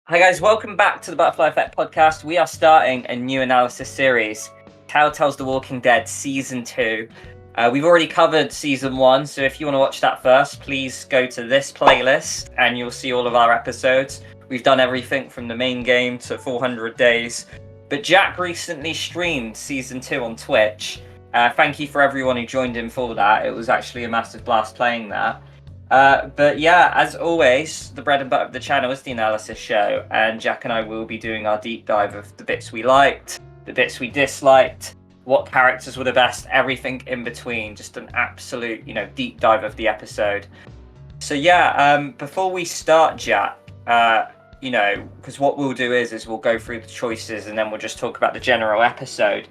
Hi guys, welcome back to the Butterfly Effect podcast. We are starting a new analysis series, Telltale's The Walking Dead Season 2. We've already covered Season 1, so if you want to watch that first, please go to this playlist and you'll see all of our episodes. We've done everything from the main game to 400 days. But Jack recently streamed Season 2 on Twitch. Thank you for everyone who joined in for that. It was actually a massive blast playing that. But yeah, as always, the bread and butter of the channel is the analysis show, and Jack and I will be doing our deep dive of the bits we liked, the bits we disliked, what characters were the best, everything in between, just an absolute, deep dive of the episode. So yeah, before we start, Jack, because what we'll do is we'll go through the choices and then we'll just talk about the general episode.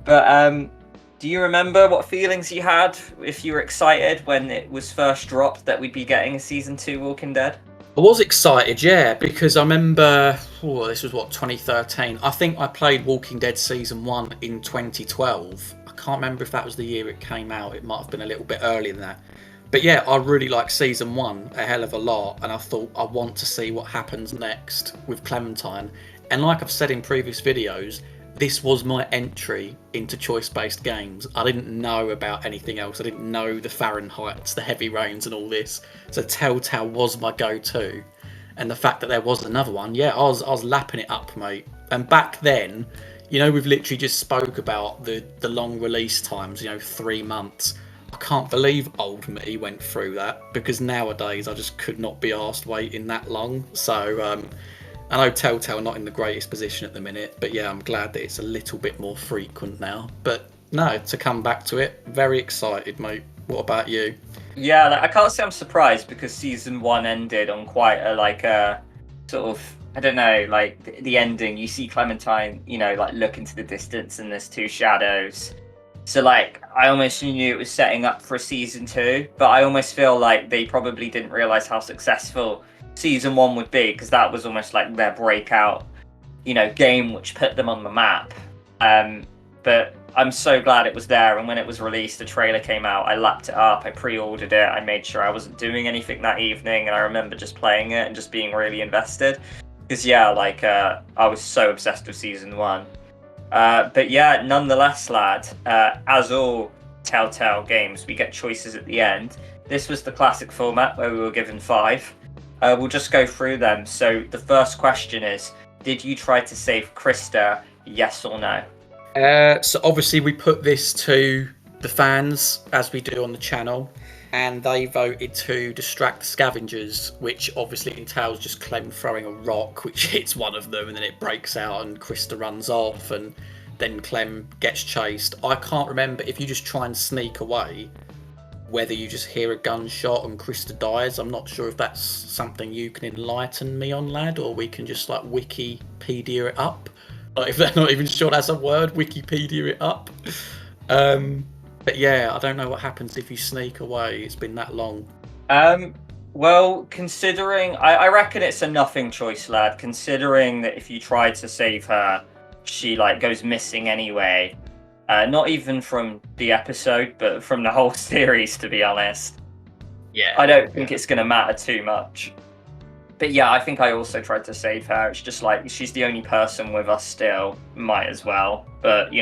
But do you remember what feelings you had, if you were excited when it was first dropped that we'd be getting a Season 2 Walking Dead? I was excited, yeah, because I remember, this was 2013. I think I played Walking Dead Season 1 in 2012. I can't remember if that was the year it came out. It might have been a little bit earlier than that. But yeah, I really liked Season 1 a hell of a lot, and I thought I want to see what happens next with Clementine. And like I've said in previous videos, this was my entry into choice-based games. I didn't know about anything else. I didn't know the Fahrenheits, the Heavy Rains and all this. So Telltale was my go-to. And the fact that there was another one, yeah, I was lapping it up, mate. And back then, we've literally just spoke about the long release times, 3 months. I can't believe old me went through that, because nowadays I just could not be arsed waiting that long. So I know Telltale are not in the greatest position at the minute, but yeah, I'm glad that it's a little bit more frequent now. But no, to come back to it, very excited, mate. What about you? Yeah, I can't say I'm surprised, because Season 1 ended on quite a sort of, I don't know, the ending. You see Clementine, look into the distance and there's two shadows. So I almost knew it was setting up for a Season 2, but I almost feel like they probably didn't realise how successful Season 1 would be, because that was almost like their breakout, game which put them on the map. But I'm so glad it was there, and when it was released, the trailer came out, I lapped it up, I pre-ordered it, I made sure I wasn't doing anything that evening, and I remember just playing it and just being really invested. Because yeah, I was so obsessed with Season 1. But yeah, nonetheless, lad, as all Telltale games, we get choices at the end. This was the classic format where we were given 5. We'll just go through them. So the first question is, did you try to save Krista, yes or no? So obviously we put this to the fans, as we do on the channel, and they voted to distract the scavengers, which obviously entails just Clem throwing a rock, which hits one of them, and then it breaks out and Krista runs off, and then Clem gets chased. I can't remember if you just try and sneak away, whether you just hear a gunshot and Krista dies. I'm not sure if that's something you can enlighten me on, lad, or we can just Wikipedia it up. If they're not even sure that's a word, Wikipedia it up. But yeah, I don't know what happens if you sneak away. It's been that long. Well, considering, I reckon it's a nothing choice, lad, considering that if you try to save her, she goes missing anyway. Not even from the episode, but from the whole series, to be honest. Yeah. I don't think it's going to matter too much. But yeah, I think I also tried to save her. It's just she's the only person with us still. Might as well. But,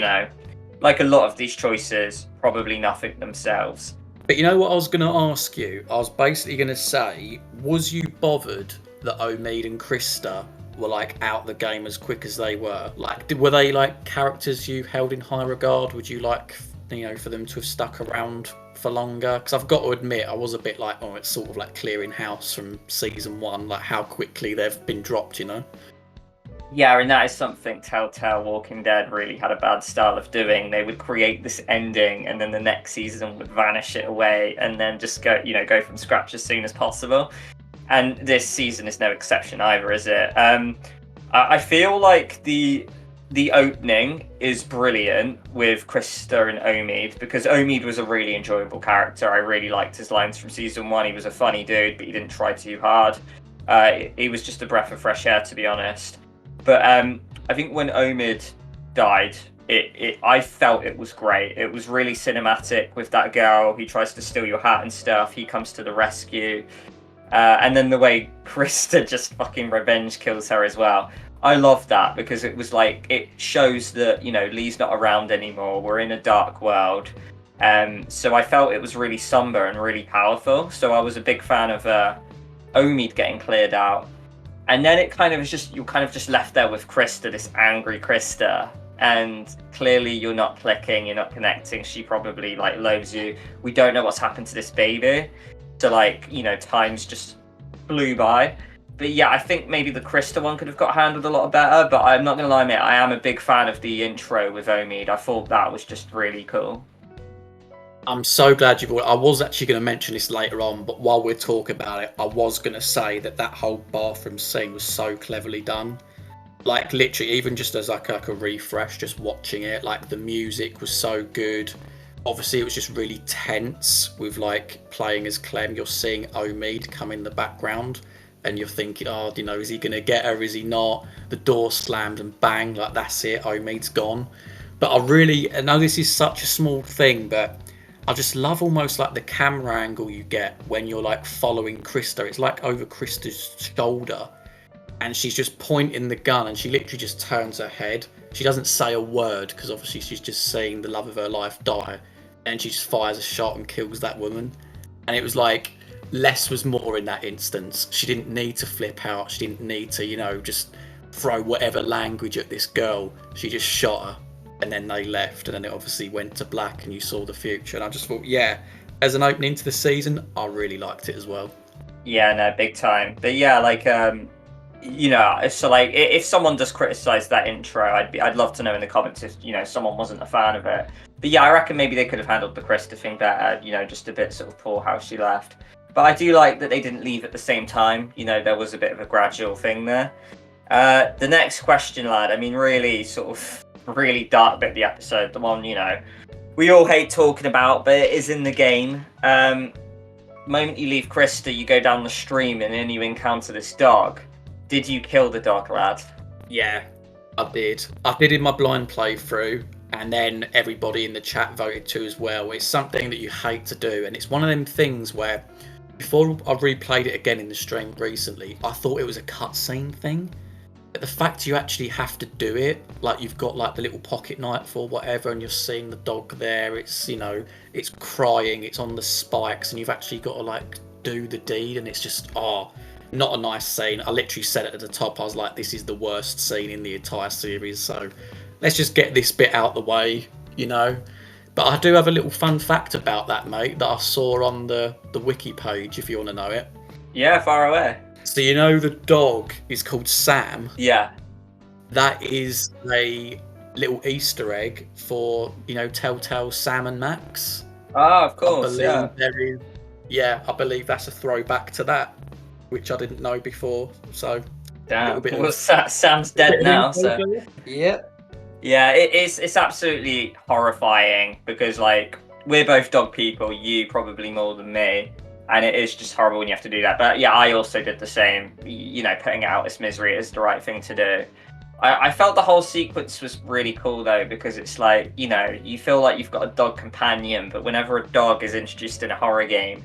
like a lot of these choices, probably nothing themselves. But you know what I was going to ask you? I was basically going to say, was you bothered that Omid and Krista were out the game as quick as they were? Were they characters you held in high regard? Would you for them to have stuck around for longer? Because I've got to admit, I was a bit it's sort of clearing house from Season 1, how quickly they've been dropped, Yeah, and that is something Telltale Walking Dead really had a bad style of doing. They would create this ending, and then the next season would vanish it away, and then just go from scratch as soon as possible. And this season is no exception either, is it? I feel like the opening is brilliant with Krista and Omid, because Omid was a really enjoyable character. I really liked his lines from Season 1. He was a funny dude, but he didn't try too hard. He was just a breath of fresh air, to be honest. But I think when Omid died, I felt it was great. It was really cinematic with that girl. He tries to steal your hat and stuff. He comes to the rescue. And then the way Krista just fucking revenge kills her as well. I love that because it was like, it shows that, you know, Lee's not around anymore. We're in a dark world. So I felt it was really somber and really powerful. So I was a big fan of Omid getting cleared out. And then it kind of is just, you're kind of just left there with Krista, this angry Krista. And clearly you're not clicking, you're not connecting. She probably like loathes you. We don't know what's happened to this baby. So like, you know, time's just flew by. But yeah, I think maybe the Krista one could have got handled a lot better. But I'm not going to lie, mate, I am a big fan of the intro with Omid. I thought that was just really cool. I'm so glad you've. I was actually going to mention this later on, but while we're talking about it, I was going to say that whole bathroom scene was so cleverly done. Like literally, even just as like a refresh, just watching it, like the music was so good. Obviously, it was just really tense with like playing as Clem. You're seeing Omid come in the background, and you're thinking, oh, you know, is he going to get her? Is he not? The door slammed and bang, like that's it. Omid's gone. But I know this is such a small thing, but I just love almost like the camera angle you get when you're like following Krista. It's like over Krista's shoulder. And she's just pointing the gun and she literally just turns her head. She doesn't say a word because obviously she's just seeing the love of her life die. And she just fires a shot and kills that woman. And it was like, less was more in that instance. She didn't need to flip out. She didn't need to, you know, just throw whatever language at this girl. She just shot her. And then they left. And then it obviously went to black and you saw the future. And I just thought, yeah, as an opening to the season, I really liked it as well. Yeah, no, big time. But yeah, like, you know, so like if someone does criticize that intro, I'd love to know in the comments if, you know, someone wasn't a fan of it. But yeah, I reckon maybe they could have handled the Krista thing better, you know, just a bit sort of poor how she left. But I do like that they didn't leave at the same time. You know, there was a bit of a gradual thing there. The next question, lad, I mean, really sort of really dark bit of the episode, the one, you know, we all hate talking about, but it is in the game. The moment you leave Krista, you go down the stream and then you encounter this dog. Did you kill the dog, lad? Yeah, I did. I did in my blind playthrough, and then everybody in the chat voted too as well. It's something that you hate to do, and it's one of them things where before I replayed it again in the stream recently, I thought it was a cutscene thing. But the fact you actually have to do it, like you've got like the little pocket knife or whatever, and you're seeing the dog there, it's, you know, it's crying, it's on the spikes, and you've actually got to like do the deed, and it's just, not a nice scene. I literally said it at the top. I was like, this is the worst scene in the entire series. So let's just get this bit out the way, you know. But I do have a little fun fact about that, mate, that I saw on the wiki page, if you want to know it. Yeah, far away. So you know the dog is called Sam? Yeah. That is a little Easter egg for, you know, Telltale Sam and Max. Oh, of course, yeah. I believe that's a throwback to that, which I didn't know before. So, damn. Well, Sam's dead now. So, yeah, it's absolutely horrifying because like we're both dog people. You probably more than me, and it is just horrible when you have to do that. But yeah, I also did the same. You know, putting out this misery is the right thing to do. I felt the whole sequence was really cool though, because it's like, you know, you feel like you've got a dog companion, but whenever a dog is introduced in a horror game,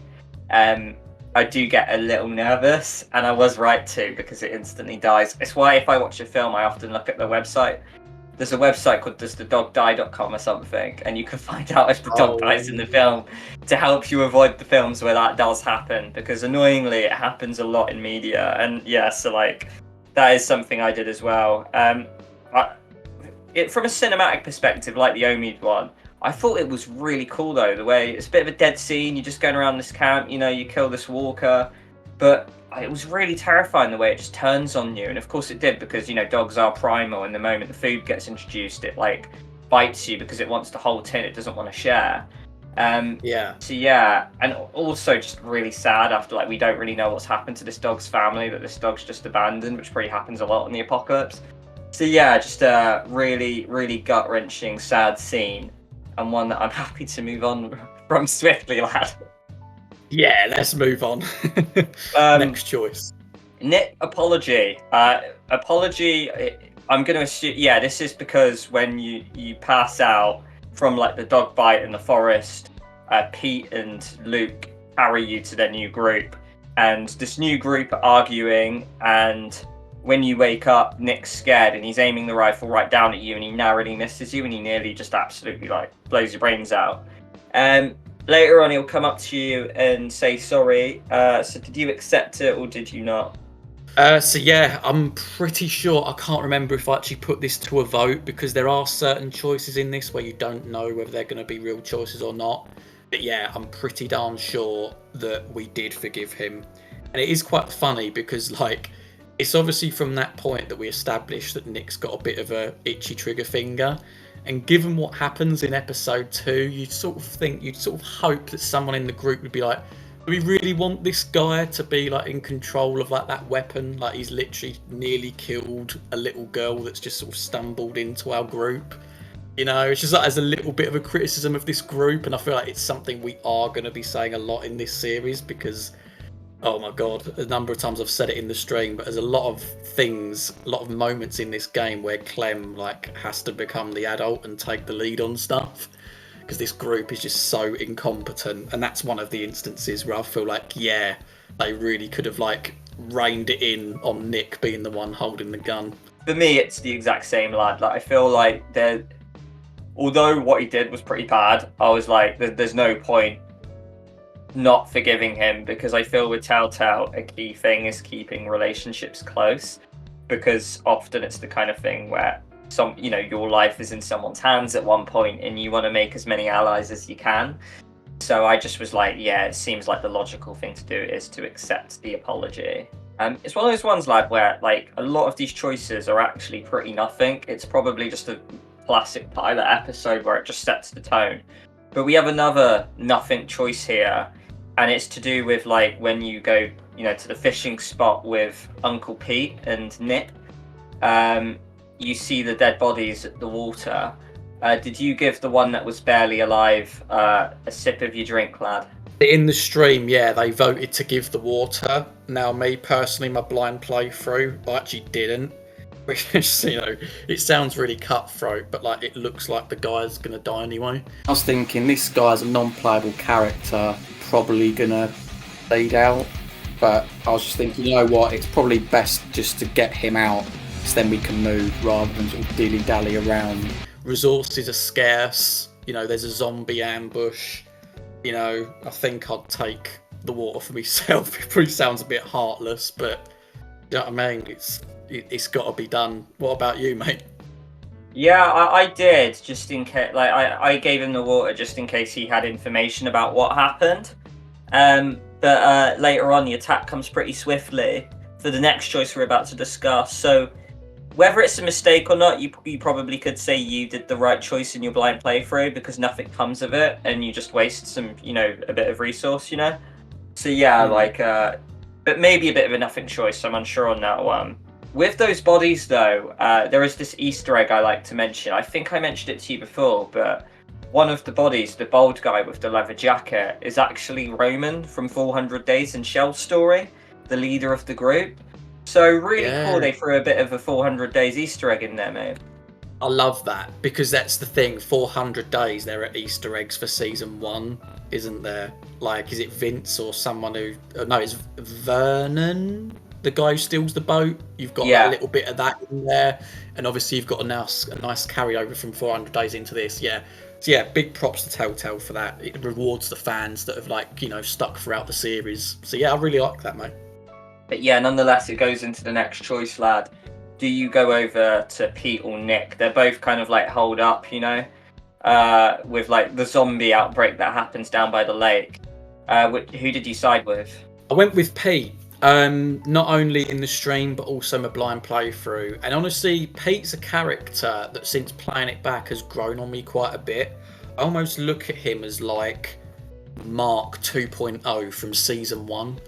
I do get a little nervous, and I was right too, because it instantly dies. It's why if I watch a film, I often look at the website. There's a website called doesthedogdie.com or something, and you can find out if the dog dies in the film to help you avoid the films where that does happen, because annoyingly it happens a lot in media. And yeah, so like that is something I did as well. From a cinematic perspective, like the Omid one, I thought it was really cool though, the way it's a bit of a dead scene, you're just going around this camp, you know, you kill this walker, but it was really terrifying the way it just turns on you. And of course it did, because, you know, dogs are primal, and the moment the food gets introduced, it like bites you because it wants the whole tin, it doesn't want to share. So yeah, and also just really sad after, like, we don't really know what's happened to this dog's family, that this dog's just abandoned, which probably happens a lot in the apocalypse. So yeah, just a really, really gut-wrenching, sad scene, and one that I'm happy to move on from swiftly, lad. Yeah, let's move on. Next choice. Nick, apology. Apology, I'm going to assume, yeah, this is because when you pass out from like the dog bite in the forest, Pete and Luke carry you to their new group. and this new group are arguing, and when you wake up, Nick's scared and he's aiming the rifle right down at you, and he narrowly misses you, and he nearly just absolutely like blows your brains out. Later on, he'll come up to you and say sorry. So did you accept it or did you not? So yeah, I'm pretty sure, I can't remember if I actually put this to a vote, because there are certain choices in this where you don't know whether they're going to be real choices or not. But yeah, I'm pretty darn sure that we did forgive him. And it is quite funny because, like, it's obviously from that point that we established that Nick's got a bit of a itchy trigger finger. And given what happens in episode 2, you'd sort of hope that someone in the group would be like, do we really want this guy to be like in control of like that weapon? Like, he's literally nearly killed a little girl that's just sort of stumbled into our group. You know, it's just like as a little bit of a criticism of this group, and I feel like it's something we are going to be saying a lot in this series because, oh my god, a number of times I've said it in the stream, but there's a lot of things, a lot of moments in this game where Clem like has to become the adult and take the lead on stuff because this group is just so incompetent, and that's one of the instances where I feel like, yeah, they really could have like reined it in on Nick being the one holding the gun. For me, it's the exact same, lad. Like, I feel like although what he did was pretty bad, I was like, there's no point not forgiving him, because I feel with Telltale a key thing is keeping relationships close, because often it's the kind of thing where your life is in someone's hands at one point and you want to make as many allies as you can. So I just was like, yeah, it seems like the logical thing to do is to accept the apology. It's one of those ones, lad, where like a lot of these choices are actually pretty nothing. It's probably just a classic pilot episode where it just sets the tone. But we have another nothing choice here, and it's to do with like when you go, to the fishing spot with Uncle Pete and Nip. You see the dead bodies at the water. Did you give the one that was barely alive a sip of your drink, lad? In the stream, yeah, they voted to give the water. Now, me personally, my blind playthrough, I actually didn't. Which, it sounds really cutthroat, but like it looks like the guy's gonna die anyway. I was thinking this guy's a non-playable character, probably gonna fade out. But I was just thinking, you know what? It's probably best just to get him out, so then we can move rather than sort of dilly-dally around. Resources are scarce. There's a zombie ambush. I think I'd take the water for myself. It probably sounds a bit heartless, but you know what I mean? It's got to be done. What about you, mate? Yeah, I did, just in case. Like, I gave him the water just in case he had information about what happened. But later on, the attack comes pretty swiftly for the next choice we're about to discuss. So, whether it's a mistake or not, you probably could say you did the right choice in your blind playthrough because nothing comes of it, and you just waste some, a bit of resource, So yeah, but maybe a bit of a nothing choice. I'm unsure on that one. With those bodies, though, there is this Easter egg I like to mention. I think I mentioned it to you before, but one of the bodies, the bald guy with the leather jacket, is actually Roman from 400 Days in Shell's story, the leader of the group. So really cool they threw a bit of a 400 Days Easter egg in there, mate. I love that, because that's the thing, 400 days there are Easter eggs for season 1, isn't there? Like, is it Vince or someone who... No, it's Vernon, the guy who steals the boat. You've got a little bit of that in there, and obviously you've got a nice carryover from 400 days into this, yeah. So yeah, big props to Telltale for that. It rewards the fans that have stuck throughout the series. So yeah, I really like that, mate. But yeah, nonetheless, it goes into the next choice, lad. Do you go over to Pete or Nick? They're both kind of like holed up, with like the zombie outbreak that happens down by the lake. Who did you side with? I went with Pete. Not only in the stream, but also my blind playthrough. And honestly, Pete's a character that since playing it back has grown on me quite a bit. I almost look at him as like Mark 2.0 from season 1.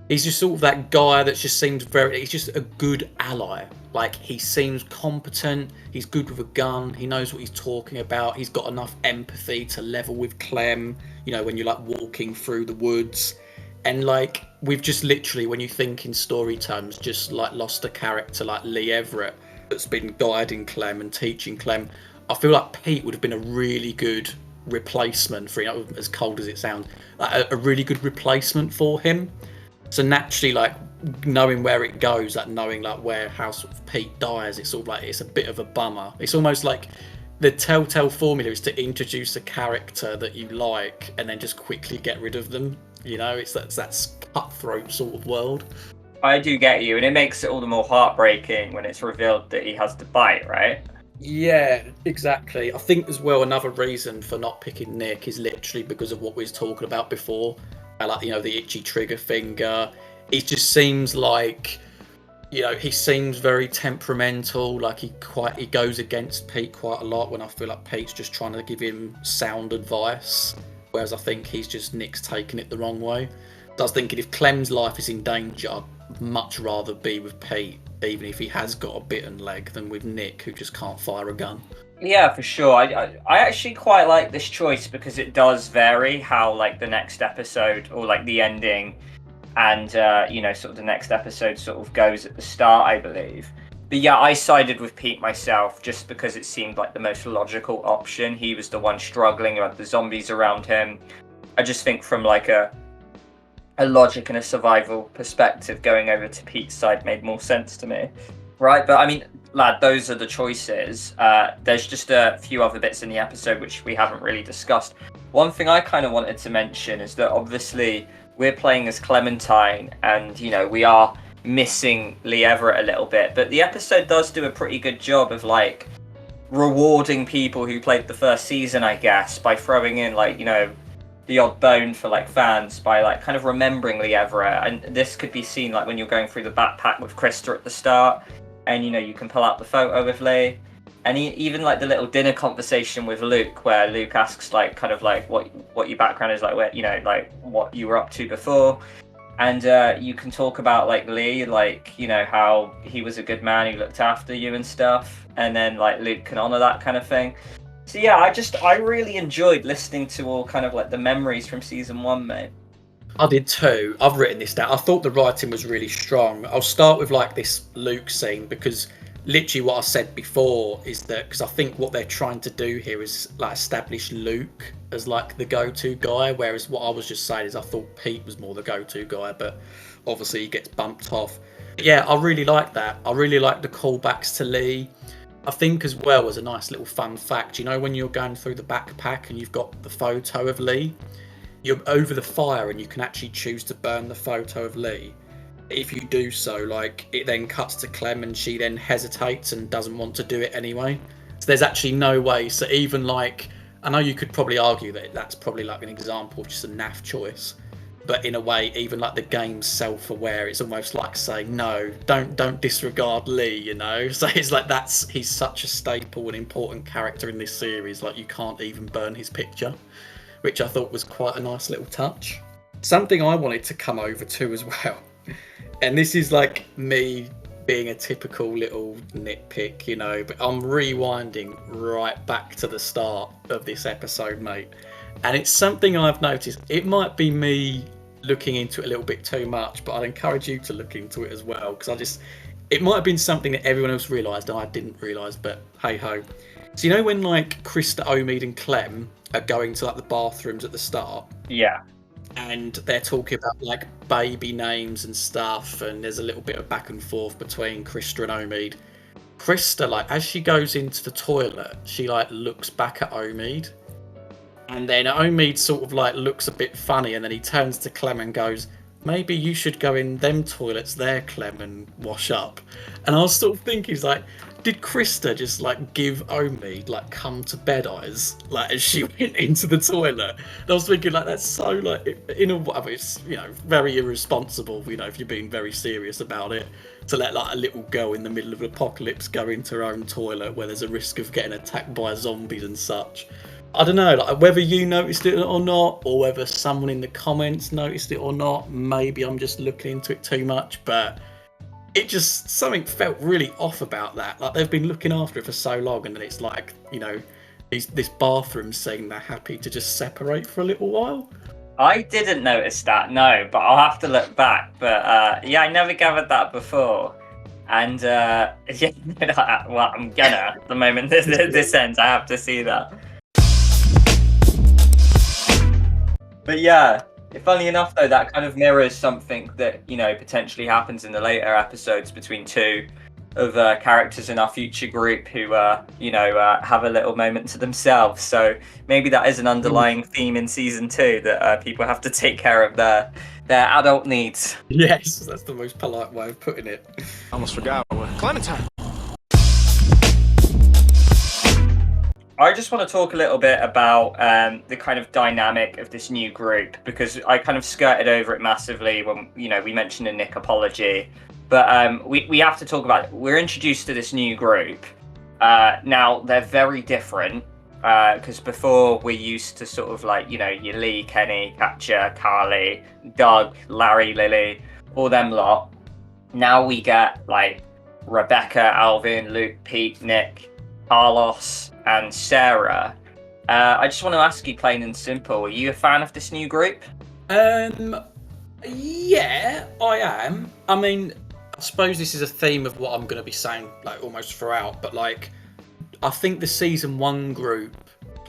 He's just sort of that guy that just seems he's just a good ally. Like, he seems competent, he's good with a gun, he knows what he's talking about, he's got enough empathy to level with Clem, when you're like walking through the woods. And like, we've just literally, when you think in story terms, just like lost a character like Lee Everett that's been guiding Clem and teaching Clem. I feel like Pete would have been a really good replacement for, as cold as it sounds, like a really good replacement for him. So naturally, like knowing where it goes, like knowing like where how sort of Pete dies, it's sort of like it's a bit of a bummer. It's almost like the Telltale formula is to introduce a character that you like and then just quickly get rid of them. You know, it's that cutthroat sort of world. I do get you, and it makes it all the more heartbreaking when it's revealed that he has to bite, right? Yeah, exactly. I think as well another reason for not picking Nick is literally because of what we was talking about before. Like, you know, the itchy trigger finger. It just seems like, you know, he seems very temperamental. Like he goes against Pete quite a lot when I feel like Pete's just trying to give him sound advice. Whereas I think Nick's taking it the wrong way. So I was thinking if Clem's life is in danger, I'd much rather be with Pete, even if he has got a bitten leg, than with Nick, who just can't fire a gun. Yeah, for sure. I actually quite like this choice because it does vary how like the next episode or like the ending and you know, sort of the next episode sort of goes at the start, I believe. But yeah, I sided with Pete myself just because it seemed like the most logical option. He was the one struggling about the zombies around him. I just think from like a logic and a survival perspective, going over to Pete's side made more sense to me. Right, but I mean, lad, those are the choices. There's just a few other bits in the episode which we haven't really discussed. One thing I kind of wanted to mention is that obviously we're playing as Clementine and, you know, we are missing Lee Everett a little bit, but the episode does do a pretty good job of like rewarding people who played the first season, I guess, by throwing in like, you know, the odd bone for like fans by like kind of remembering Lee Everett. And this could be seen like when you're going through the backpack with Krista at the start, and you know, you can pull out the photo with Lee, and even like the little dinner conversation with Luke where Luke asks like kind of like what your background is, like where, you know, like what you were up to before. And you can talk about like Lee, like, you know, how he was a good man who looked after you and stuff, and then like Luke can honor that kind of thing. So yeah, I really enjoyed listening to all kind of like the memories from season 1, mate. I did too. I've written this down. I thought the writing was really strong. I'll start with like this Luke scene because literally what I said before is that because I think what they're trying to do here is like establish Luke as like the go-to guy, whereas what I was just saying is I thought Pete was more the go-to guy, but obviously he gets bumped off. But yeah, I really like that. I really like the callbacks to Lee. I think as well as a nice little fun fact, you know, when you're going through the backpack and you've got the photo of Lee, you're over the fire and you can actually choose to burn the photo of Lee. If you do so, like, it then cuts to Clem and she then hesitates and doesn't want to do it anyway. So there's actually no way. So even like, I know you could probably argue that that's probably like an example of just a naff choice, but in a way, even like the game's self-aware, it's almost like saying, no, don't disregard Lee, you know? So it's like he's such a staple and important character in this series, like you can't even burn his picture, which I thought was quite a nice little touch. Something I wanted to come over to as well, and this is like me being a typical little nitpick, you know, but I'm rewinding right back to the start of this episode, mate. And it's something I've noticed. It might be me looking into it a little bit too much, but I'd encourage you to look into it as well, because it might have been something that everyone else realised and I didn't realise, but hey ho. So you know when like Krista, Omid and Clem are going to like the bathrooms at the start? Yeah. And they're talking about like baby names and stuff, and there's a little bit of back and forth between Krista and Omid. Krista, like as she goes into the toilet, she like looks back at Omid, and then Omid sort of like looks a bit funny, and then he turns to Clem and goes, maybe you should go in them toilets there, Clem, and wash up. And I was sort of thinking, like, did Krista just like give Omid like come to bed eyes like as she went into the toilet? And I was thinking like that's so like in a way it's, you know, very irresponsible, you know, if you're being very serious about it, to let like a little girl in the middle of an apocalypse go into her own toilet where there's a risk of getting attacked by zombies and such. I don't know, like whether you noticed it or not, or whether someone in the comments noticed it or not. Maybe I'm just looking into it too much, but it just, something felt really off about that. Like they've been looking after it for so long, and then it's like, you know, this bathroom scene, they're happy to just separate for a little while. I didn't notice that, no, but I'll have to look back. But yeah, I never gathered that before. And yeah, well, I'm gonna, the moment this ends, I have to see that. But yeah, Funnily enough, though, that kind of mirrors something that, potentially happens in the later episodes between two of characters in our future group who, have a little moment to themselves. So maybe that is an underlying theme in season 2 that people have to take care of their adult needs. Yes, that's the most polite way of putting it. Almost forgot. Clementine. I just want to talk a little bit about the kind of dynamic of this new group, because I kind of skirted over it massively when, we mentioned a Nick apology. But we have to talk about it. We're introduced to this new group. Now, they're very different, because before we're used to sort of like, your Lee, Kenny, Katja, Carly, Doug, Larry, Lily, all them lot. Now we get like Rebecca, Alvin, Luke, Pete, Nick, Carlos, and Sarah. I just want to ask you, plain and simple, are you a fan of this new group? Yeah, I am. I mean, I suppose this is a theme of what I'm going to be saying, like, almost throughout, but like, I think the season 1 group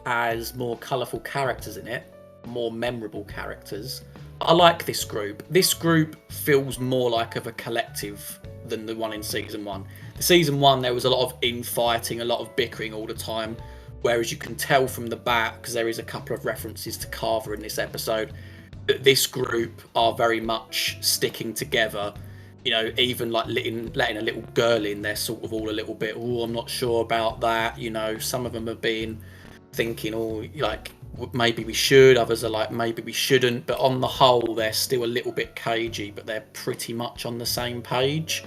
has more colourful characters in it, more memorable characters. I like this group. This group feels more like of a collective than the one in season 1. The season 1, there was a lot of infighting, a lot of bickering all the time, whereas you can tell from the back, because there is a couple of references to Carver in this episode, that this group are very much sticking together. Even like letting a little girl in, they're sort of all a little bit, oh, I'm not sure about that. Some of them have been thinking, oh, like, maybe we should. Others are like, maybe we shouldn't. But on the whole, they're still a little bit cagey, but they're pretty much on the same page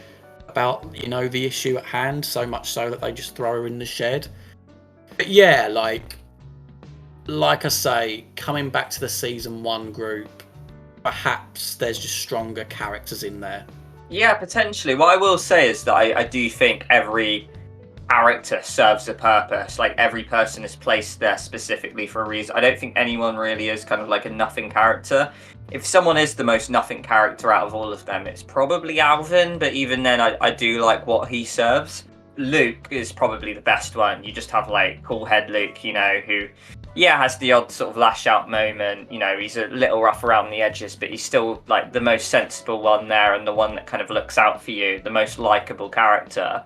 about, the issue at hand, so much so that they just throw her in the shed. But yeah, like I say, coming back to the season 1 group, perhaps there's just stronger characters in there. Yeah, potentially. What I will say is that I do think every character serves a purpose. Like, every person is placed there specifically for a reason. I don't think anyone really is kind of like a nothing character. If someone is the most nothing character out of all of them, it's probably Alvin, but even then I do like what he serves. Luke is probably the best one. You just have like cool head Luke, who has the odd sort of lash out moment. He's a little rough around the edges, but he's still like the most sensible one there and the one that kind of looks out for you, the most likable character.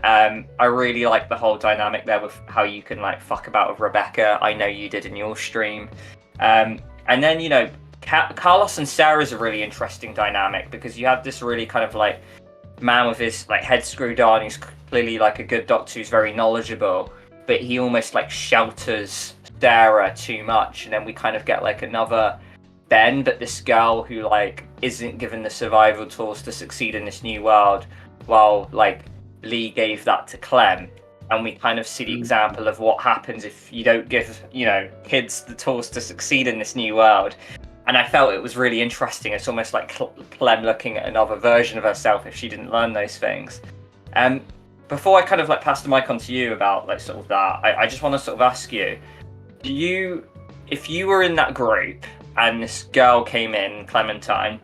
I really like the whole dynamic there with how you can like fuck about with Rebecca. I know you did in your stream. And then, Carlos and Sarah's a really interesting dynamic, because you have this really kind of like man with his like head screwed on, who's clearly like a good doctor who's very knowledgeable, but he almost like shelters Sarah too much, and then we kind of get like another Ben, but this girl who like isn't given the survival tools to succeed in this new world, while like Lee gave that to Clem. And we kind of see the example of what happens if you don't give, kids the tools to succeed in this new world. And I felt it was really interesting. It's almost like Clem looking at another version of herself if she didn't learn those things. Before I kind of like pass the mic on to you about like sort of that, I just want to sort of ask you, if you were in that group and this girl came in, Clementine,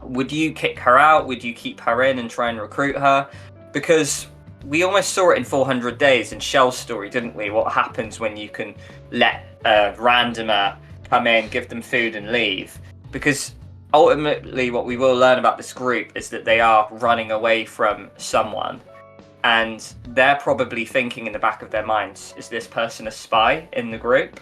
would you kick her out? Would you keep her in and try and recruit her? Because we almost saw it in 400 Days in Shell's story, didn't we? What happens when you can let a randomer come in, give them food and leave? Because ultimately what we will learn about this group is that they are running away from someone, and they're probably thinking in the back of their minds, is this person a spy in the group?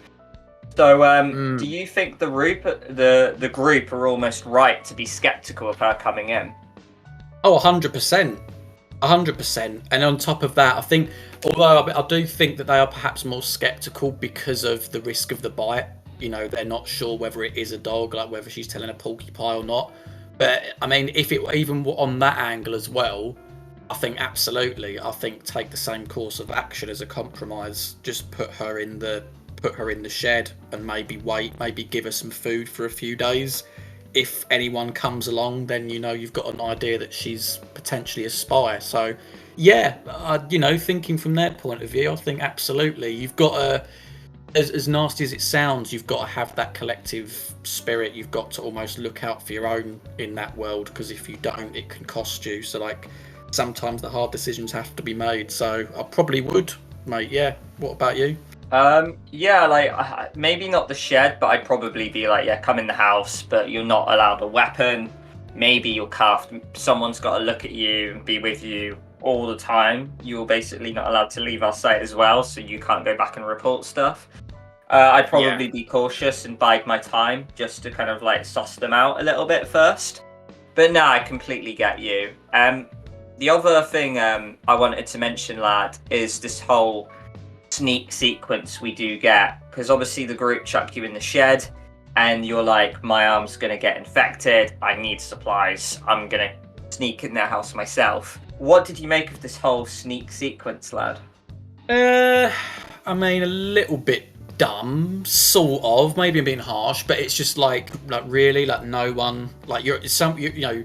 So do you think the group are almost right to be skeptical of her coming in? Oh, 100%. 100%. And on top of that, I think, although I do think that they are perhaps more skeptical because of the risk of the bite. They're not sure whether it is a dog, like whether she's telling a porcupine or not. But I mean, if it even on that angle as well, I think absolutely. I think take the same course of action as a compromise. Just put her in the shed and maybe wait. Maybe give her some food for a few days. If anyone comes along, then you've got an idea that she's potentially a spy. So, yeah, thinking from their point of view, I think absolutely you've got to, as nasty as it sounds, you've got to have that collective spirit. You've got to almost look out for your own in that world, because if you don't, it can cost you. So, like, sometimes the hard decisions have to be made. So, I probably would, mate. Yeah. What about you? Yeah, like maybe not the shed, but I'd probably be like, yeah, come in the house, but you're not allowed a weapon. Maybe you're cuffed. Someone's got to look at you and be with you all the time. You're basically not allowed to leave our site as well, so you can't go back and report stuff. I'd probably be cautious and bide my time just to kind of like suss them out a little bit first. But no, I completely get you. The other thing I wanted to mention, lad, is this whole sneak sequence we do get, because obviously the group chuck you in the shed and you're like, my arm's gonna get infected, I need supplies, I'm gonna sneak in their house myself. What did you make of this whole sneak sequence, lad? I mean, a little bit dumb, sort of, maybe a bit harsh, but it's just like really, like no one, like you know,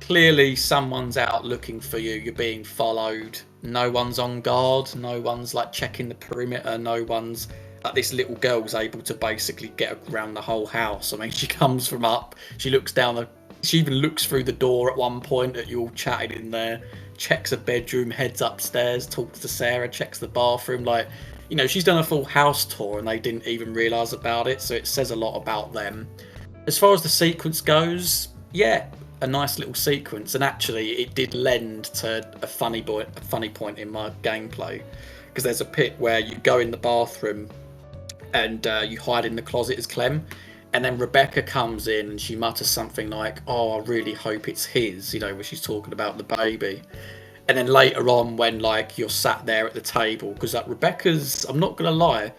clearly someone's out looking for you, you're being followed, no one's on guard, no one's like checking the perimeter, no one's like, this little girl's able to basically get around the whole house. I mean, she comes from up, she looks down, she even looks through the door at one point at you all chatting in there, checks a bedroom, heads upstairs, talks to Sarah, checks the bathroom, like, you know, she's done a full house tour and they didn't even realise about it, so it says a lot about them. As far as the sequence goes, yeah, a nice little sequence, and actually it did lend to a funny point in my gameplay, because there's a bit where you go in the bathroom and you hide in the closet as Clem, and then Rebecca comes in and she mutters something like, oh, I really hope it's his, you know, when she's talking about the baby. And then later on, when like you're sat there at the table, because like Rebecca's, I'm not gonna lie,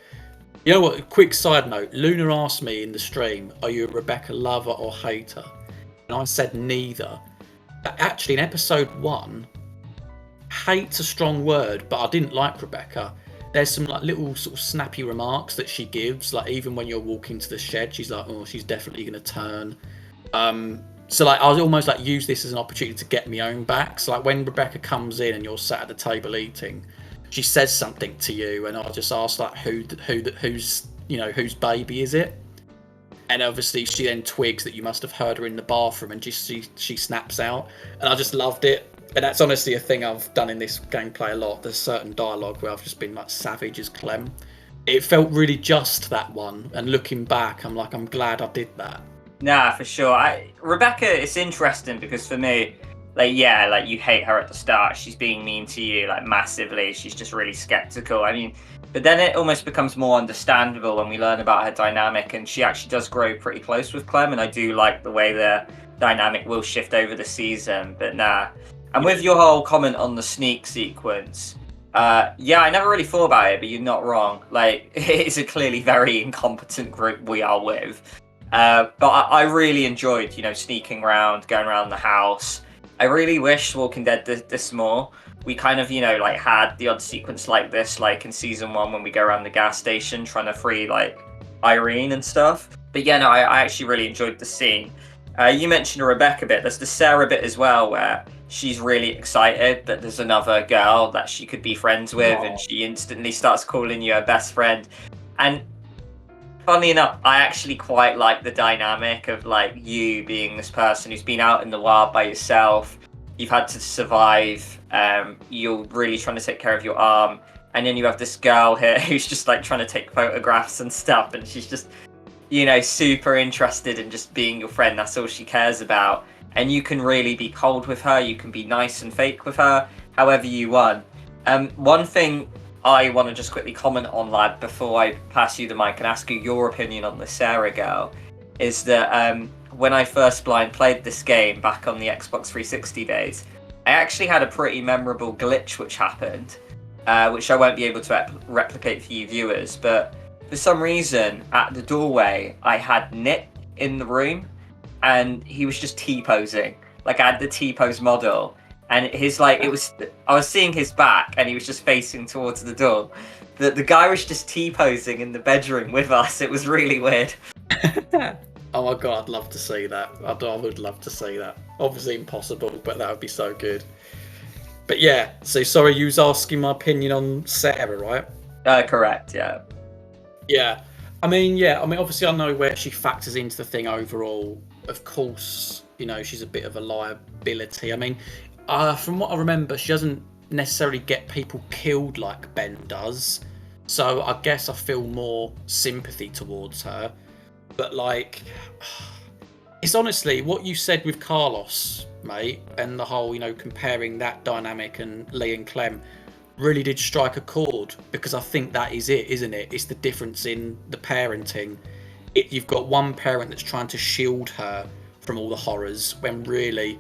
you know what? Quick side note: Luna asked me in the stream, "Are you a Rebecca lover or hater?" And I said neither. Actually, in episode 1, hate's a strong word, but I didn't like Rebecca. There's some like little sort of snappy remarks that she gives, like even when you're walking to the shed, she's like, "Oh, she's definitely gonna turn." So like I was almost like use this as an opportunity to get my own back. So like when Rebecca comes in and you're sat at the table eating, she says something to you, and I just ask like who's you know, whose baby is it? And obviously she then twigs that you must have heard her in the bathroom, and she snaps out, and I just loved it. And that's honestly a thing I've done in this gameplay a lot. There's certain dialogue where I've just been like savage as Clem. It felt really just that one, and looking back, I'm like, I'm glad I did that. Nah, for sure. Rebecca, it's interesting because for me, like, yeah, like you hate her at the start. She's being mean to you, like massively. She's just really skeptical. I mean, but then it almost becomes more understandable when we learn about her dynamic, and she actually does grow pretty close with Clem, and I do like the way the dynamic will shift over the season. But nah. And with your whole comment on the sneak sequence, yeah, I never really thought about it, but you're not wrong. Like, it is a clearly very incompetent group we are with. But I really enjoyed, you know, sneaking around, going around the house. I really wish Walking Dead did this more. We kind of, you know, like had the odd sequence like this, like in season 1 when we go around the gas station trying to free like Irene and stuff. But yeah, no, I actually really enjoyed the scene. You mentioned a Rebecca bit. There's the Sarah bit as well, where she's really excited that there's another girl that she could be friends with, and she instantly starts calling you her best friend. And funnily enough, I actually quite like the dynamic of like you being this person who's been out in the wild by yourself. You've had to survive. You're really trying to take care of your arm, and then you have this girl here who's just like trying to take photographs and stuff, and she's just, you know, super interested in just being your friend. That's all she cares about. And you can really be cold with her. You can be nice and fake with her, however you want. One thing I want to just quickly comment on, lad, before I pass you the mic and ask you your opinion on the Sarah girl, is that when I first blind played this game back on the Xbox 360 days, I actually had a pretty memorable glitch which happened, which I won't be able to replicate for you viewers, but for some reason at the doorway I had Nick in the room, and he was just T-posing. Like, I had the T-pose model, and his like, it was, I was seeing his back and he was just facing towards the door. The guy was just T-posing in the bedroom with us. It was really weird. Oh my god, I'd love to see that. I would love to see that. Obviously impossible, but that would be so good. But yeah, so sorry, you was asking my opinion on Sarah, right? Correct, yeah. Yeah. I mean, obviously I know where she factors into the thing overall. Of course, you know, she's a bit of a liability. I mean, from what I remember, she doesn't necessarily get people killed like Ben does. So I guess I feel more sympathy towards her. But like, it's honestly what you said with Carlos, mate, and the whole, comparing that dynamic and Lee and Clem really did strike a chord, because I think that is it, isn't it? It's the difference in the parenting. You've got one parent that's trying to shield her from all the horrors, when really,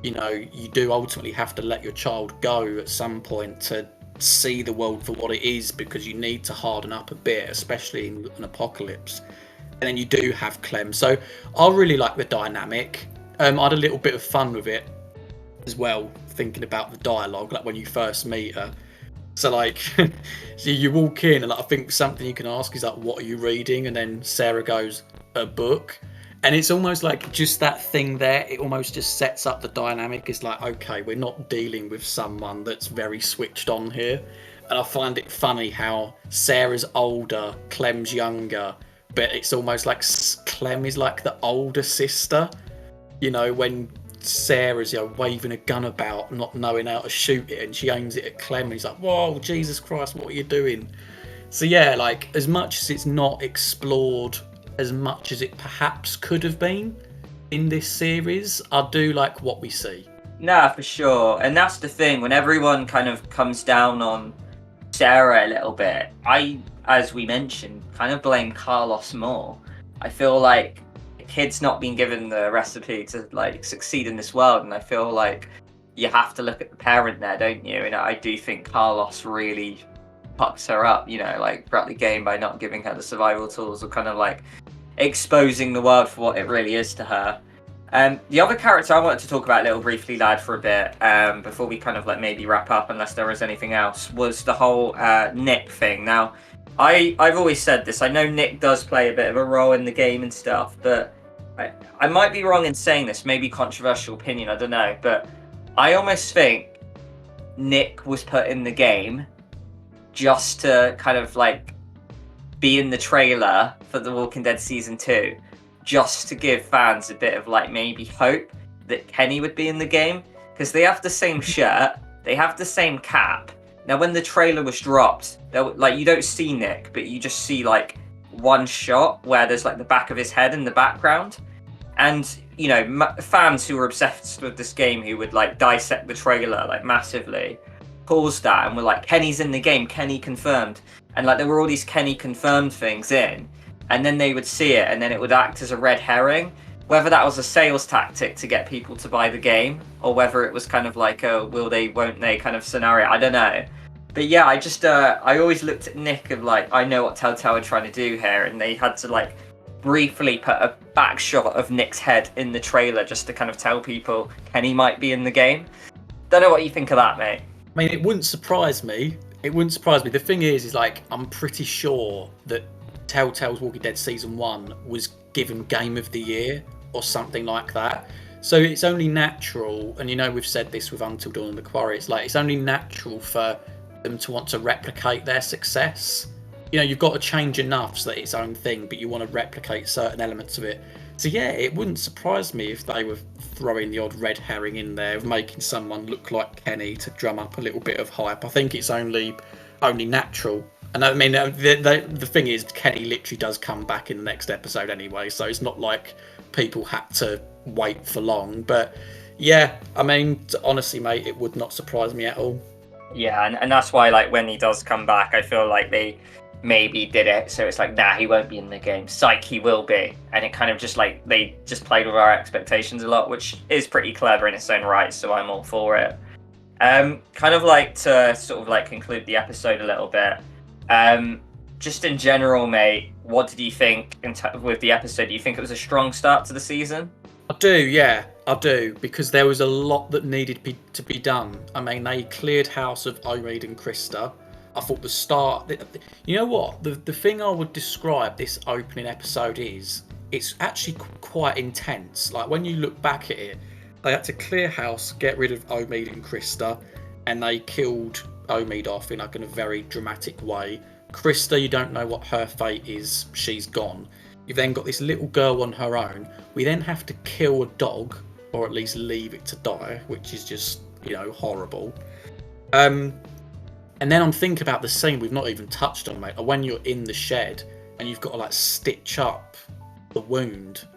you do ultimately have to let your child go at some point to see the world for what it is, because you need to harden up a bit, especially in an apocalypse. And then you do have Clem. So I really like the dynamic. I had a little bit of fun with it as well, thinking about the dialogue, like when you first meet her. So like, so you walk in and like, I think something you can ask is like, what are you reading? And then Sarah goes, a book. And it's almost like just that thing there, it almost just sets up the dynamic. It's like, okay, we're not dealing with someone that's very switched on here. And I find it funny how Sarah's older, Clem's younger, but it's almost like Clem is like the older sister, when Sarah's waving a gun about, not knowing how to shoot it, and she aims it at Clem, and he's like, whoa, Jesus Christ, what are you doing? So yeah, like, as much as it's not explored as much as it perhaps could have been in this series, I do like what we see. Nah, for sure. And that's the thing, when everyone kind of comes down on Sarah a little bit, I, as we mentioned, kind of blame Carlos more. I feel like the kid's not been given the recipe to like succeed in this world, and I feel like you have to look at the parent there, don't you? And I do think Carlos really fucks her up, like throughout the game, by not giving her the survival tools, or kind of like exposing the world for what it really is to her. The other character I wanted to talk about a little briefly, lad, for a bit, before we kind of like maybe wrap up, unless there was anything else, was the whole Nick thing. Now, I've always said this, I know Nick does play a bit of a role in the game and stuff, but I might be wrong in saying this, maybe controversial opinion, I don't know, but I almost think Nick was put in the game just to kind of like be in the trailer for The Walking Dead Season 2, just to give fans a bit of like maybe hope that Kenny would be in the game, because they have the same shirt, they have the same cap. Now when the trailer was dropped, like, you don't see Nick, but you just see like one shot where there's like the back of his head in the background, and fans who were obsessed with this game, who would like dissect the trailer like massively, paused that and were like, Kenny's in the game, Kenny confirmed. And like there were all these Kenny confirmed things in, and then they would see it, and then it would act as a red herring. Whether that was a sales tactic to get people to buy the game, or whether it was kind of like a will they, won't they kind of scenario, I don't know. But yeah, I just I always looked at Nick of like, I know what Telltale are trying to do here, and they had to like briefly put a back shot of Nick's head in the trailer just to kind of tell people Kenny might be in the game. Don't know what you think of that, mate. I mean, it wouldn't surprise me. The thing is like, I'm pretty sure that Telltale's Walking Dead Season 1 was given Game of the Year or something like that. So it's only natural, and we've said this with Until Dawn and The Quarry, it's only natural for them to want to replicate their success. You've got to change enough so that it's own thing, but you want to replicate certain elements of it. So yeah, it wouldn't surprise me if they were throwing the odd red herring in there, of making someone look like Kenny to drum up a little bit of hype. I think it's only natural. And I mean, the thing is, Kenny literally does come back in the next episode anyway, so it's not like people had to wait for long. But yeah, I mean, honestly, mate, it would not surprise me at all. Yeah, and that's why, like, when he does come back, I feel like they maybe did it so it's like, nah, he won't be in the game, psych, he will be. And it kind of just like, they just played with our expectations a lot, which is pretty clever in its own right, so I'm all for it. Kind of like to sort of like conclude the episode a little bit, just in general, mate, what did you think with the episode? Do you think it was a strong start to the season? I do, yeah, I do, because there was a lot that needed to be done. I mean, they cleared house of Omid and Krista. I thought the start, you know what, the thing I would describe this opening episode is, it's actually quite intense. Like, when you look back at it, they had to clear house, get rid of Omid and Krista, and they killed Omid off in like in a very dramatic way. Krista, you don't know what her fate is, she's gone. You've then got this little girl on her own. We then have to kill a dog, or at least leave it to die, which is just, horrible. And And then I'm thinking about the scene we've not even touched on, mate. When you're in the shed and you've got to like stitch up the wound.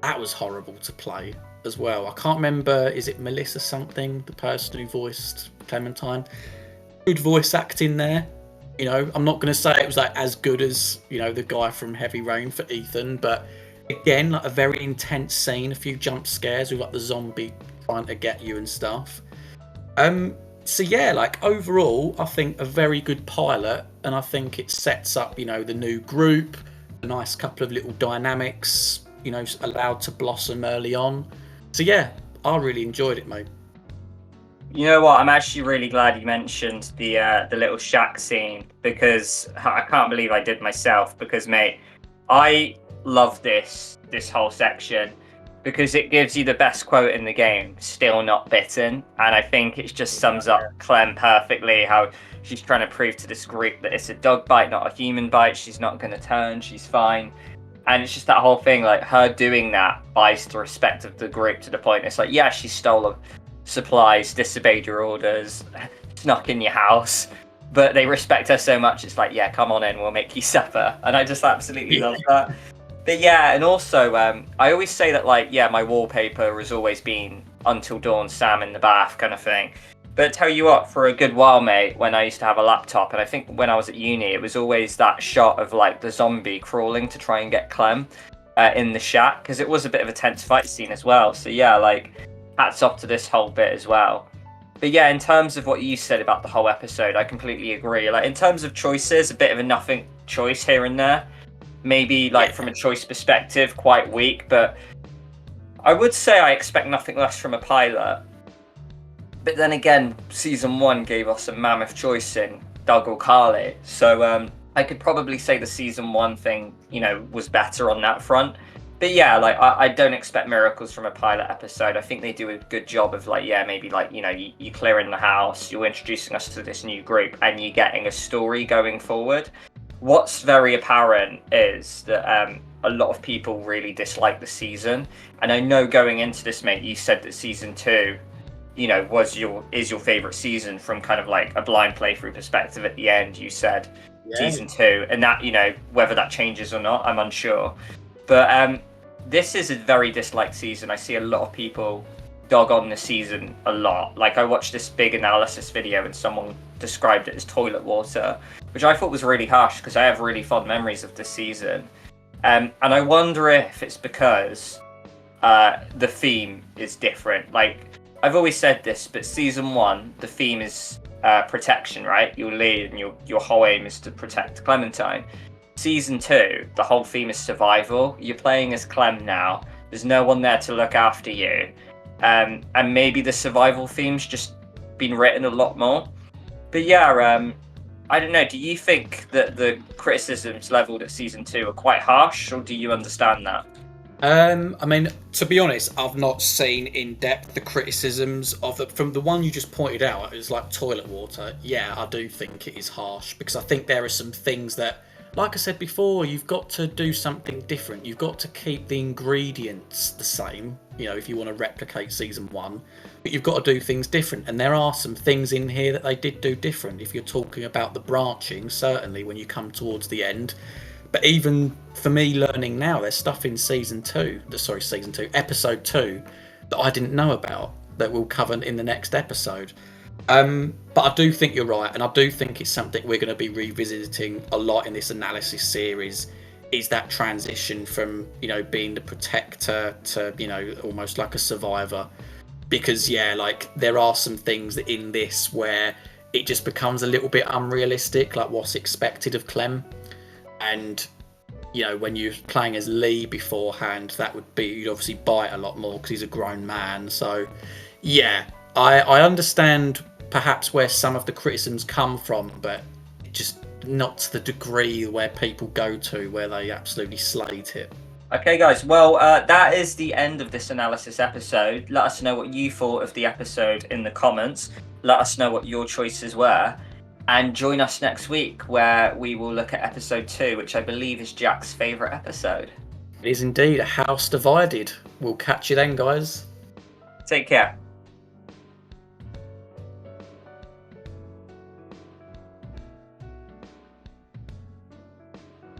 That was horrible to play as well. I can't remember, is it Melissa something, the person who voiced Clementine? Good voice acting there. You know, I'm not going to say it was like as good as, you know, the guy from Heavy Rain for Ethan, but again, like a very intense scene, a few jump scares with like the zombie trying to get you and stuff. So yeah, like overall, I think a very good pilot, and I think it sets up, you know, the new group, a nice couple of little dynamics, you know, allowed to blossom early on. So yeah, I really enjoyed it, mate. You know what? I'm actually really glad you mentioned the little shack scene, because I can't believe I did myself. Because mate, I love this whole section because it gives you the best quote in the game, "Still not bitten," and I think it just sums up Clem perfectly. How she's trying to prove to this group that it's a dog bite, not a human bite. She's not going to turn. She's fine. And it's just that whole thing, like her doing that buys the respect of the group to the point. It's like, yeah, she stole supplies, disobeyed your orders, snuck in your house, but they respect her so much. It's like, yeah, come on in, we'll make you suffer. And I just absolutely love that. But yeah, and also, I always say that, like, yeah, my wallpaper has always been Until Dawn, Sam in the bath kind of thing. But tell you what, for a good while, mate, when I used to have a laptop, and I think when I was at uni, it was always that shot of like the zombie crawling to try and get Clem in the shack, because it was a bit of a tense fight scene as well. So yeah, like hats off to this whole bit as well. But yeah, in terms of what you said about the whole episode, I completely agree. Like in terms of choices, a bit of a nothing choice here and there. Maybe like from a choice perspective, quite weak, but I would say I expect nothing less from a pilot. But then again, season 1 gave us a mammoth choice in Doug or Carly. So I could probably say the season 1 thing, you know, was better on that front. But yeah, like I don't expect miracles from a pilot episode. I think they do a good job of like, yeah, maybe like, you know, you clearing the house, you're introducing us to this new group, and you're getting a story going forward. What's very apparent is that a lot of people really dislike the season. And I know going into this, mate, you said that season 2, you know, is your favorite season from kind of like a blind playthrough perspective. At the end, you said season 2, and that, you know, whether that changes or not, I'm unsure. But this is a very disliked season. I see a lot of people dog on the season a lot. Like I watched this big analysis video and someone described it as toilet water, which I thought was really harsh because I have really fond memories of this season. And I wonder if it's because the theme is different. Like I've always said this, but season 1, the theme is protection, right? Your lead and your whole aim is to protect Clementine. Season 2, the whole theme is survival. You're playing as Clem now. There's no one there to look after you. And maybe the survival theme's just been written a lot more. But yeah, I don't know. Do you think that the criticisms leveled at season 2 are quite harsh, or do you understand that? I mean, to be honest, I've not seen in depth the criticisms of it. From the one you just pointed out, it was like toilet water. Yeah, I do think it is harsh because I think there are some things that, like I said before, you've got to do something different. You've got to keep the ingredients the same, you know, if you want to replicate season 1, but you've got to do things different. And there are some things in here that they did do different. If you're talking about the branching, certainly when you come towards the end. But even for me learning now, there's stuff in episode 2, that I didn't know about that we'll cover in the next episode. But I do think you're right, and I do think it's something we're going to be revisiting a lot in this analysis series, is that transition from, you know, being the protector to, you know, almost like a survivor. Because, yeah, like, there are some things in this where it just becomes a little bit unrealistic, like what's expected of Clem. And, you know, when you're playing as Lee beforehand, that would be, you'd obviously bite a lot more because he's a grown man. So, yeah, I understand perhaps where some of the criticisms come from, but just not to the degree where people go to, where they absolutely slate it. Okay, guys. Well, that is the end of this analysis episode. Let us know what you thought of the episode in the comments. Let us know what your choices were. And join us next week where we will look at episode 2, which I believe is Jack's favourite episode. It is indeed A House Divided. We'll catch you then, guys. Take care.